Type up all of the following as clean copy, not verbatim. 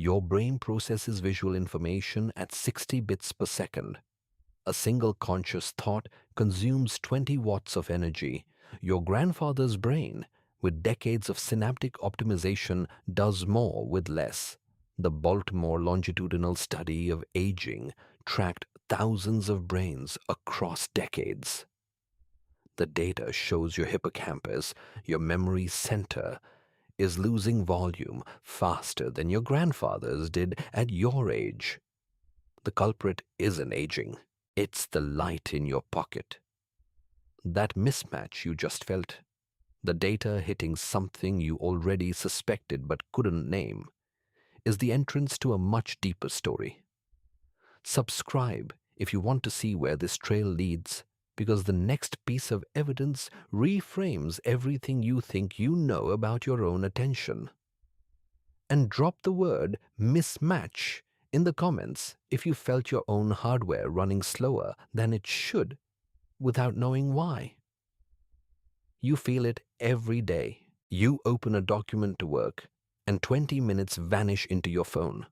Your brain processes visual information at 60 bits per second. A single conscious thought consumes 20 watts of energy. Your grandfather's brain, with decades of synaptic optimization, does more with less. The Baltimore longitudinal study of aging tracked thousands of brains across decades. The data shows your hippocampus, your memory center, is losing volume faster than your grandfather's did at your age. The culprit isn't aging. It's the light in your pocket. That mismatch you just felt. The data hitting something you already suspected but couldn't name is the entrance to a much deeper story. Subscribe if you want to see where this trail leads, because the next piece of evidence reframes everything you think you know about your own attention. And drop the word mismatch in the comments if you felt your own hardware running slower than it should without knowing why. You feel it every day. You open a document to work and 20 minutes vanish into your phone.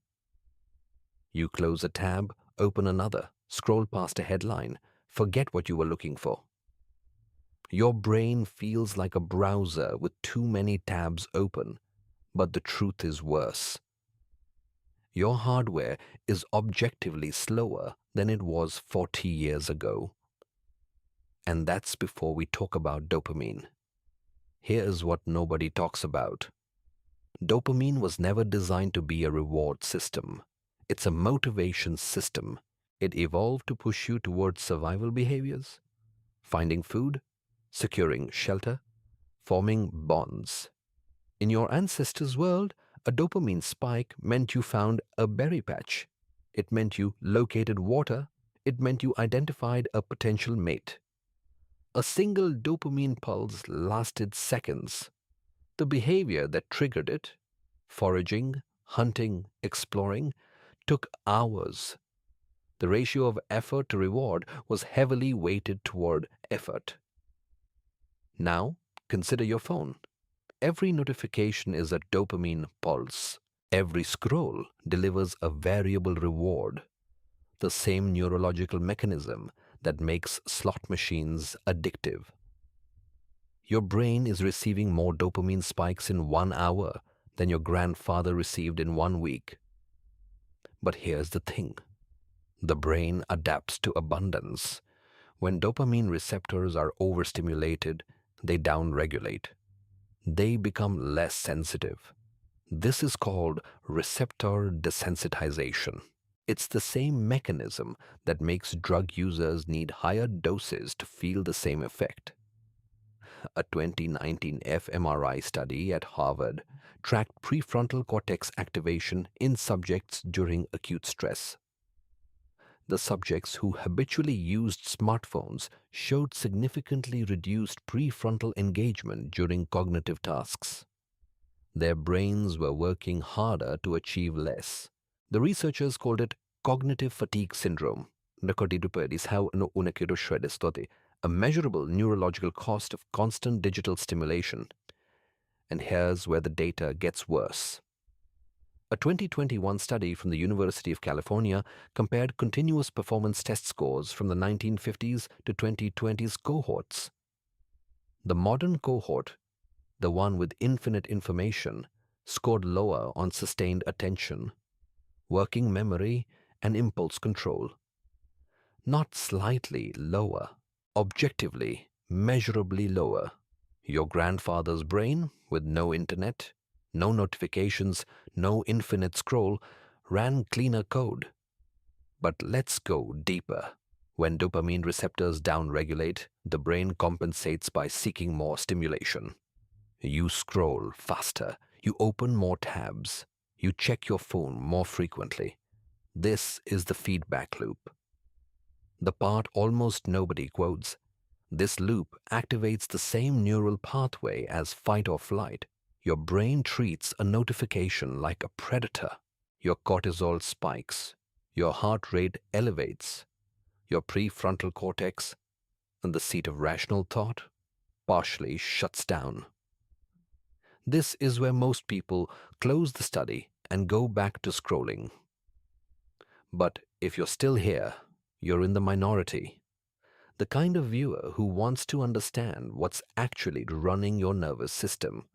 You close a tab, open another, scroll past a headline, forget what you were looking for. Your brain feels like a browser with too many tabs open, but the truth is worse. Your hardware is objectively slower than it was 40 years ago. And that's before we talk about dopamine. Here's what nobody talks about. Dopamine was never designed to be a reward system. It's a motivation system. It evolved to push you towards survival behaviors, finding food, securing shelter, forming bonds. In your ancestors' world, a dopamine spike meant you found a berry patch. It meant you located water. It meant you identified a potential mate. A single dopamine pulse lasted seconds. The behavior that triggered it, foraging, hunting, exploring, took hours. The ratio of effort to reward was heavily weighted toward effort. Now, consider your phone. Every notification is a dopamine pulse. Every scroll delivers a variable reward. The same neurological mechanism that makes slot machines addictive. Your brain is receiving more dopamine spikes in 1 hour than your grandfather received in 1 week. But here's the thing. The brain adapts to abundance. When dopamine receptors are overstimulated, they downregulate. They become less sensitive. This is called receptor desensitization. It's the same mechanism that makes drug users need higher doses to feel the same effect. A 2019 fMRI study at Harvard tracked prefrontal cortex activation in subjects during acute stress. The subjects who habitually used smartphones showed significantly reduced prefrontal engagement during cognitive tasks. Their brains were working harder to achieve less. The researchers called it cognitive fatigue syndrome, a measurable neurological cost of constant digital stimulation. And here's where the data gets worse. A 2021 study from the University of California compared continuous performance test scores from the 1950s to 2020s cohorts. The modern cohort, the one with infinite information, scored lower on sustained attention, working memory, and impulse control. Not slightly lower, objectively, measurably lower. Your grandfather's brain, with no internet, no notifications, no infinite scroll, ran cleaner code. But let's go deeper. When dopamine receptors downregulate, the brain compensates by seeking more stimulation. You scroll faster, you open more tabs, you check your phone more frequently. This is the feedback loop. The part almost nobody quotes. This loop activates the same neural pathway as fight or flight. Your brain treats a notification like a predator. Your cortisol spikes. Your heart rate elevates. Your prefrontal cortex, and the seat of rational thought, partially shuts down. This is where most people close the study and go back to scrolling. But if you're still here, you're in the minority. The kind of viewer who wants to understand what's actually running your nervous system,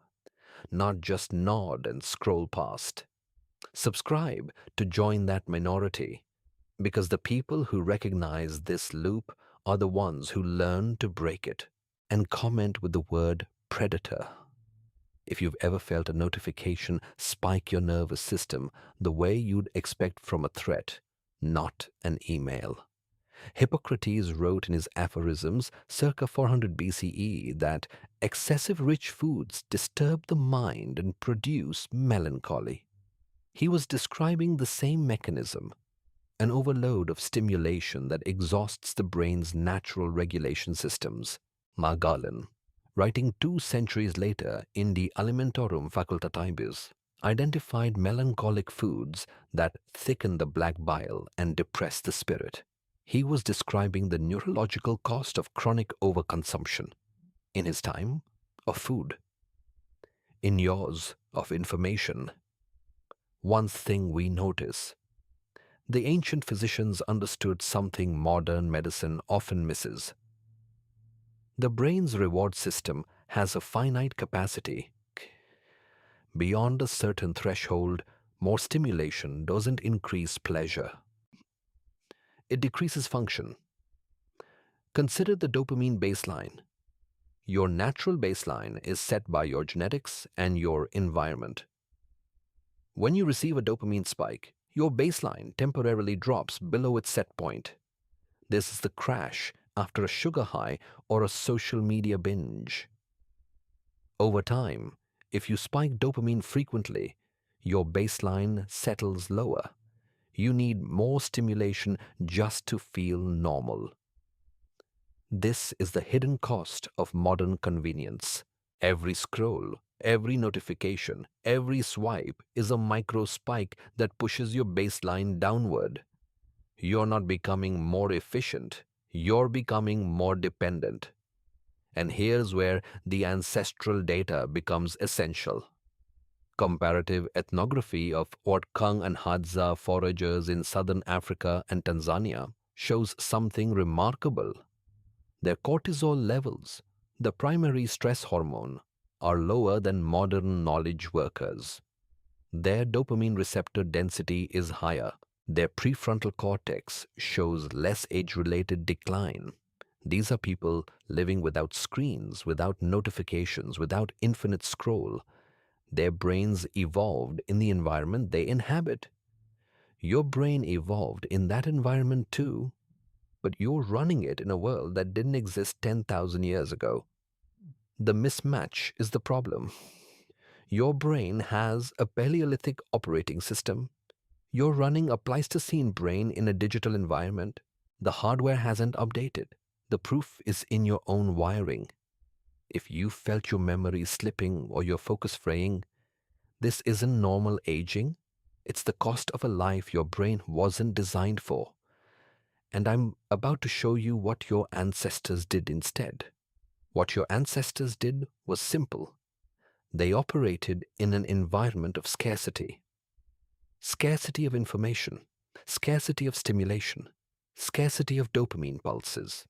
not just nod and scroll past. Subscribe to join that minority, because the people who recognize this loop are the ones who learn to break it. And comment with the word predator if you've ever felt a notification spike your nervous system the way you'd expect from a threat, not an email. Hippocrates wrote in his aphorisms circa 400 BCE that excessive rich foods disturb the mind and produce melancholy. He was describing the same mechanism, an overload of stimulation that exhausts the brain's natural regulation systems. Magellan, writing 2 centuries later in De Alimentorum Facultatibus, identified melancholic foods that thicken the black bile and depress the spirit. He was describing the neurological cost of chronic overconsumption, in his time, of food, in yours, of information. One thing we notice: the ancient physicians understood something modern medicine often misses. The brain's reward system has a finite capacity. Beyond a certain threshold, more stimulation doesn't increase pleasure. It decreases function. Consider the dopamine baseline. Your natural baseline is set by your genetics and your environment. When you receive a dopamine spike, your baseline temporarily drops below its set point. This is the crash after a sugar high or a social media binge. Over time, if you spike dopamine frequently, your baseline settles lower. You need more stimulation just to feel normal. This is the hidden cost of modern convenience. Every scroll, every notification, every swipe is a micro spike that pushes your baseline downward. You're not becoming more efficient, you're becoming more dependent. And here's where the ancestral data becomes essential. Comparative ethnography of Orkang and Hadza foragers in southern Africa and Tanzania shows something remarkable. Their cortisol levels, the primary stress hormone, are lower than modern knowledge workers. Their dopamine receptor density is higher. Their prefrontal cortex shows less age-related decline. These are people living without screens, without notifications, without infinite scroll. Their brains evolved in the environment they inhabit. Your brain evolved in that environment too, but you're running it in a world that didn't exist 10,000 years ago. The mismatch is the problem. Your brain has a Paleolithic operating system. You're running a Pleistocene brain in a digital environment. The hardware hasn't updated. The proof is in your own wiring. If you felt your memory slipping or your focus fraying, this isn't normal aging. It's the cost of a life your brain wasn't designed for. And I'm about to show you what your ancestors did instead. What your ancestors did was simple. They operated in an environment of scarcity. Scarcity of information, scarcity of stimulation, scarcity of dopamine pulses.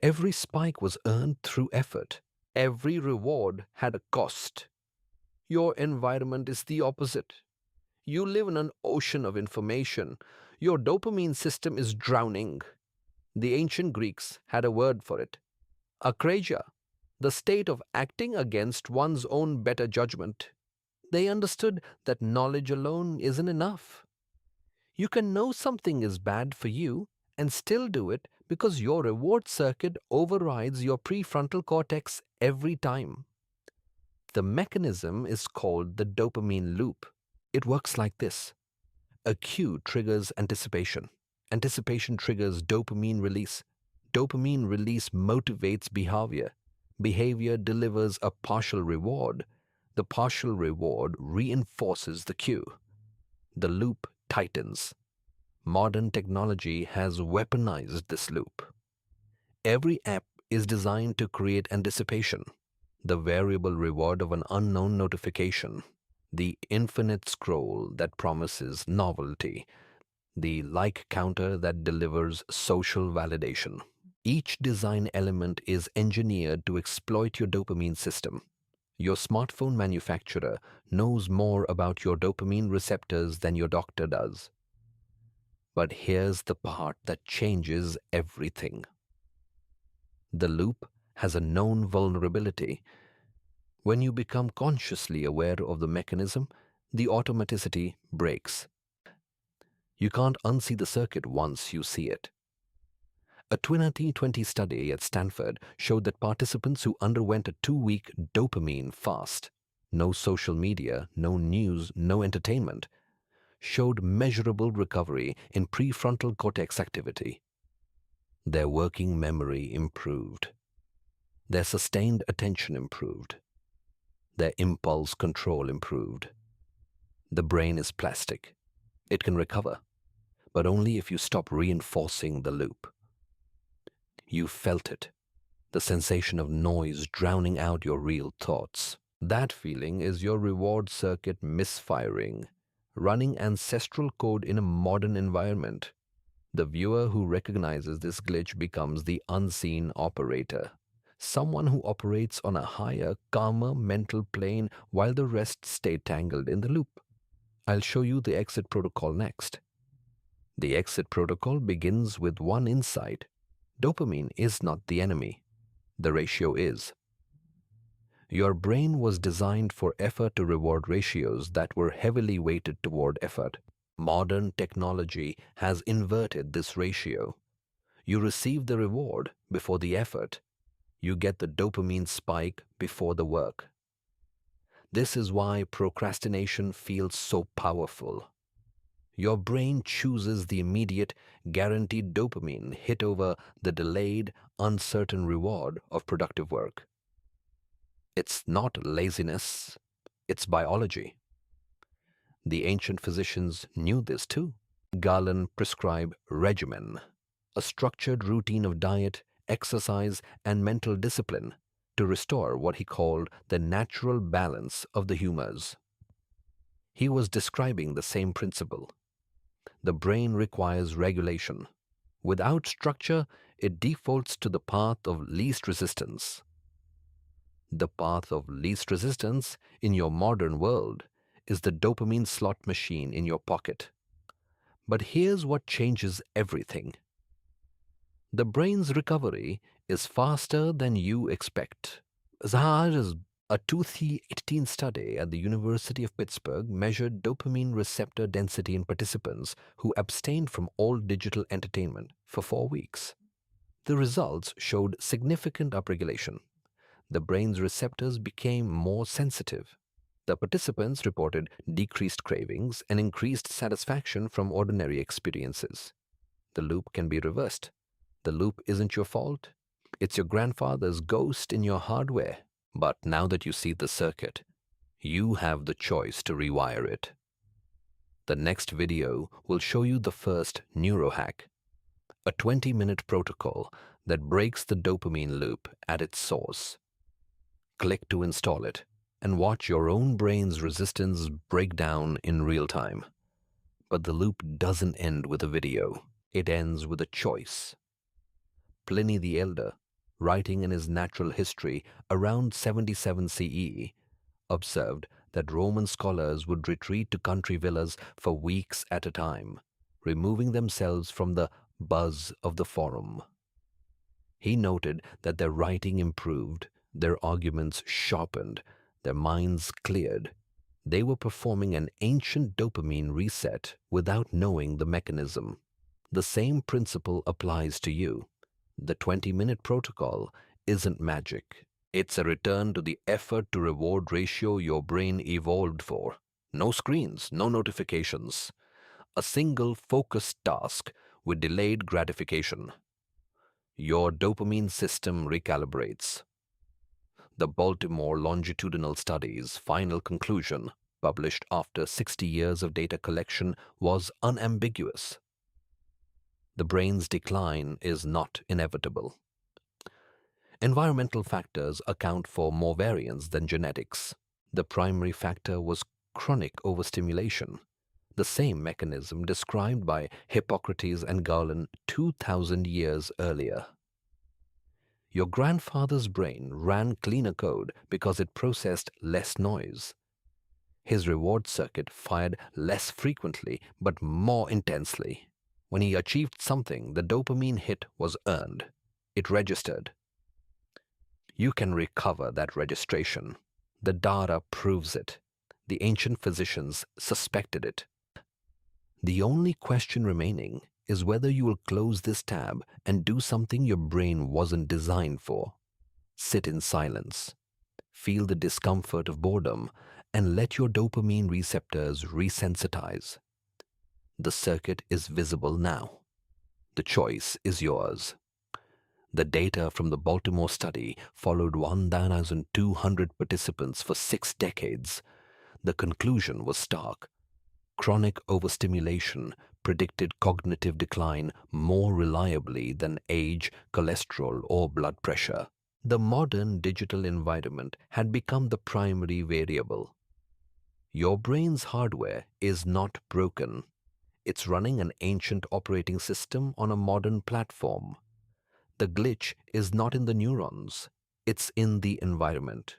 Every spike was earned through effort. Every reward had a cost. Your environment is the opposite. You live in an ocean of information. Your dopamine system is drowning. The ancient Greeks had a word for it: akrasia, the state of acting against one's own better judgment. They understood that knowledge alone isn't enough. You can know something is bad for you and still do it because your reward circuit overrides your prefrontal cortex every time. The mechanism is called the dopamine loop. It works like this. A cue triggers anticipation. Anticipation triggers dopamine release. Dopamine release motivates behavior. Behavior delivers a partial reward. The partial reward reinforces the cue. The loop tightens. Modern technology has weaponized this loop. Every app is designed to create anticipation, the variable reward of an unknown notification. The infinite scroll that promises novelty, the like counter that delivers social validation. Each design element is engineered to exploit your dopamine system. Your smartphone manufacturer knows more about your dopamine receptors than your doctor does. But here's the part that changes everything. The loop has a known vulnerability. When you become consciously aware of the mechanism, the automaticity breaks. You can't unsee the circuit once you see it. A 2020 study at Stanford showed that participants who underwent a 2-week dopamine fast, no social media, no news, no entertainment, showed measurable recovery in prefrontal cortex activity. Their working memory improved. Their sustained attention improved. Their impulse control improved. The brain is plastic. It can recover, but only if you stop reinforcing the loop. You felt it, the sensation of noise drowning out your real thoughts. That feeling is your reward circuit misfiring, running ancestral code in a modern environment. The viewer who recognizes this glitch becomes the unseen operator, someone who operates on a higher, calmer mental plane while the rest stay tangled in the loop. I'll show you the exit protocol next. The exit protocol begins with one insight. Dopamine is not the enemy. The ratio is. Your brain was designed for effort to reward ratios that were heavily weighted toward effort. Modern technology has inverted this ratio. You receive the reward before the effort. You get the dopamine spike before the work. This is why procrastination feels so powerful. Your brain chooses the immediate, guaranteed dopamine hit over the delayed, uncertain reward of productive work. It's not laziness, it's biology. The ancient physicians knew this too. Galen prescribed regimen, a structured routine of diet, exercise, and mental discipline to restore what he called the natural balance of the humors. He was describing the same principle. The brain requires regulation. Without structure, it defaults to the path of least resistance. The path of least resistance in your modern world is the dopamine slot machine in your pocket. But here's what changes everything. The brain's recovery is faster than you expect. As hard as a 2018 study at the University of Pittsburgh measured dopamine receptor density in participants who abstained from all digital entertainment for 4 weeks. The results showed significant upregulation. The brain's receptors became more sensitive. The participants reported decreased cravings and increased satisfaction from ordinary experiences. The loop can be reversed. The loop isn't your fault. It's your grandfather's ghost in your hardware. But now that you see the circuit, you have the choice to rewire it. The next video will show you the first neurohack, a 20-minute protocol that breaks the dopamine loop at its source. Click to install it and watch your own brain's resistance break down in real time. But the loop doesn't end with a video. It ends with a choice. Pliny the Elder, writing in his Natural History around 77 CE, observed that Roman scholars would retreat to country villas for weeks at a time, removing themselves from the buzz of the forum. He noted that their writing improved, their arguments sharpened, their minds cleared. They were performing an ancient dopamine reset without knowing the mechanism. The same principle applies to you. The 20-minute protocol isn't magic. It's a return to the effort to reward ratio your brain evolved for. No screens, no notifications. A single focused task with delayed gratification. Your dopamine system recalibrates. The Baltimore Longitudinal Study's final conclusion, published after 60 years of data collection, was unambiguous. The brain's decline is not inevitable. Environmental factors account for more variance than genetics. The primary factor was chronic overstimulation, the same mechanism described by Hippocrates and Galen 2000 years earlier. Your grandfather's brain ran cleaner code because it processed less noise. His reward circuit fired less frequently but more intensely. When he achieved something, the dopamine hit was earned. It registered. You can recover that registration. The data proves it. The ancient physicians suspected it. The only question remaining is whether you will close this tab and do something your brain wasn't designed for. Sit in silence. Feel the discomfort of boredom and let your dopamine receptors resensitize. The circuit is visible now. The choice is yours. The data from the Baltimore study followed 1,200 participants for 6 decades. The conclusion was stark. Chronic overstimulation predicted cognitive decline more reliably than age, cholesterol, or blood pressure. The modern digital environment had become the primary variable. Your brain's hardware is not broken. It's running an ancient operating system on a modern platform. The glitch is not in the neurons, it's in the environment.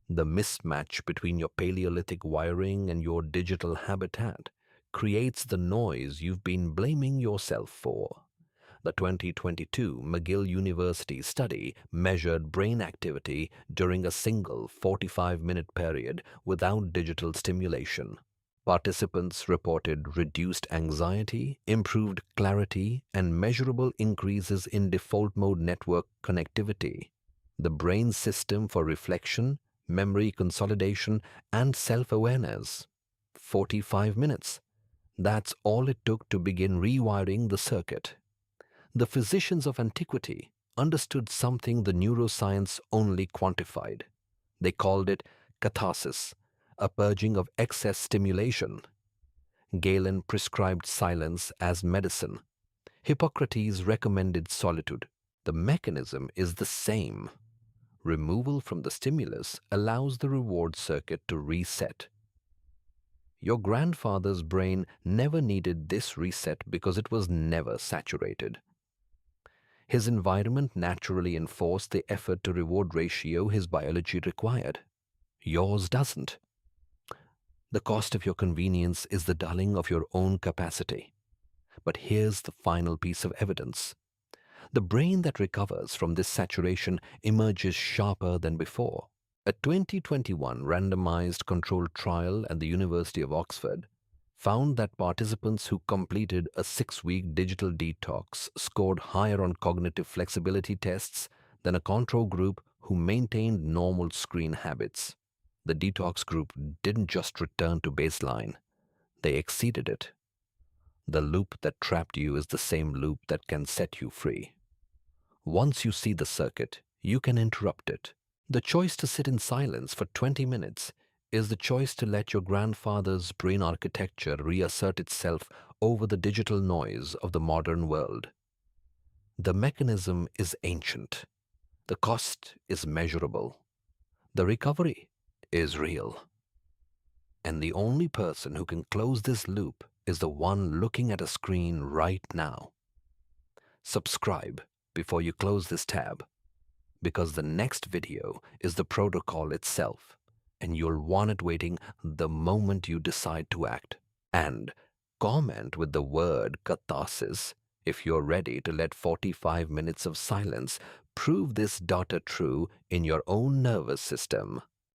The mismatch between your Paleolithic wiring and your digital habitat creates the noise you've been blaming yourself for. The 2022 McGill University study measured brain activity during a single 45-minute period without digital stimulation. Participants reported reduced anxiety, improved clarity, and measurable increases in default mode network connectivity. The brain system for reflection, memory consolidation, and self-awareness. 45 minutes. That's all it took to begin rewiring the circuit. The physicians of antiquity understood something the neuroscience only quantified. They called it catharsis, a purging of excess stimulation. Galen prescribed silence as medicine. Hippocrates recommended solitude. The mechanism is the same. Removal from the stimulus allows the reward circuit to reset. Your grandfather's brain never needed this reset because it was never saturated. His environment naturally enforced the effort to reward ratio his biology required. Yours doesn't. The cost of your convenience is the dulling of your own capacity. But here's the final piece of evidence. The brain that recovers from this saturation emerges sharper than before. A 2021 randomized controlled trial at the University of Oxford found that participants who completed a 6-week digital detox scored higher on cognitive flexibility tests than a control group who maintained normal screen habits. The detox group didn't just return to baseline, they exceeded it. The loop that trapped you is the same loop that can set you free. Once you see the circuit, you can interrupt it. The choice to sit in silence for 20 minutes is the choice to let your grandfather's brain architecture reassert itself over the digital noise of the modern world. The mechanism is ancient. The cost is measurable. The recovery is real. And the only person who can close this loop is the one looking at a screen right now. Subscribe before you close this tab, because the next video is the protocol itself, and you'll want it waiting the moment you decide to act. And comment with the word catharsis if you're ready to let 45 minutes of silence prove this data true in your own nervous system.